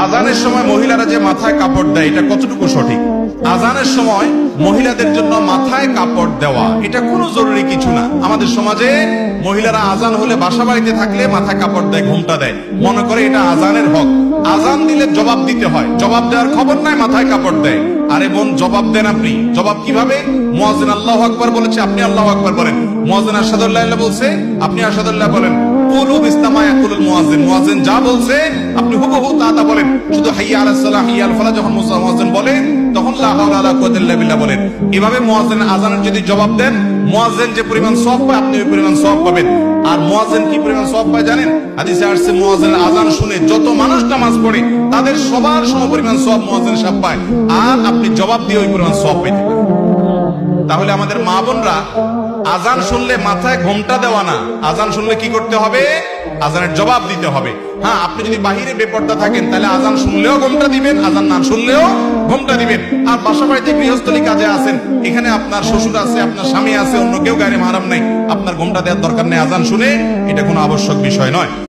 আজানের সময় মহিলারা যে মাথায় কাপড় দেয় এটা কতটুকু সঠিক? আজানের সময় মহিলাদের জন্য মাথায় কাপড় দেওয়া এটা কোনো জরুরি কিছু না। আমাদের সমাজে মহিলারা আজান হলে বাসা বাড়িতে থাকলে মাথায় কাপড় দেয়, ঘোমটা দেয়, মনে করে এটা আজানের হক। আজান দিলে জবাব দিতে হয়, জবাব দেওয়ার খবর নাই, মাথায় কাপড় দেয়। আরে বোন, জবাব দেন আপনি। জবাব কিভাবে? মুয়াজ্জিন আল্লাহু আকবার বলেছে, আপনি আল্লাহু আকবার বলেন। মুয়াজ্জিন আশহাদু আল্লা ইলাহা বলছে, আপনি আশহাদু আল্লাহ বলেন। কুলু বিসমিল্লাহ ইয়াকুলুল মুয়াজ্জিন, মুয়াজ্জিন যা বলছে আপনি হুবহু তা বলেন। শুধু হাইয়া আলাস সালাহ হাইয়া আল ফালাহ যখন মুয়াজ্জিন বলেন তখন লা হাওলা ওয়ালা কুওয়াতা ইল্লা বিল্লাহ বলেন। এভাবে মুয়াজ্জিন আজানের যদি জবাব দেন, মুয়াজ্জিন যে পরিমাণ সওয়াব পায় আপনি ওই পরিমাণ সওয়াব পাবেন। আর মুয়াজ্জিন কি পরিমাণ সওয়াব পায় জানেন? হাদিসে আসছে মুয়াজ্জিন আজান শুনে যত মানুষ নামাজ পড়ে তাদের সবার সমপরিমাণ সওয়াব মুয়াজ্জিন সাহেব পায়, আর আপনি জবাব দিয়ে ওই পরিমাণ সওয়াব পেতে পারেন। তাহলে আমাদের মা বোনরা আজান শুনলে মাথায় ঘোমটা দেওয়া না, আজান শুনলে কি করতে হবে? আজানের জবাব দিতে হবে। হ্যাঁ, আপনি যদি বাহিরে বেপর্দা থাকেন তাহলে আজান শুনলেও ঘোমটা দিবেন, আজান না শুনলেও ঘোমটা দিবেন। আর বাসা বাড়িতে গৃহস্থলী কাজে আছেন, এখানে আপনার শ্বশুর আছে, আপনার স্বামী আছে, অন্য কেউ গায়ে মাহারাম নাই, আপনার ঘোমটা দেওয়ার দরকার নেই। আজান শুনে এটা কোনো আবশ্যক বিষয় নয়।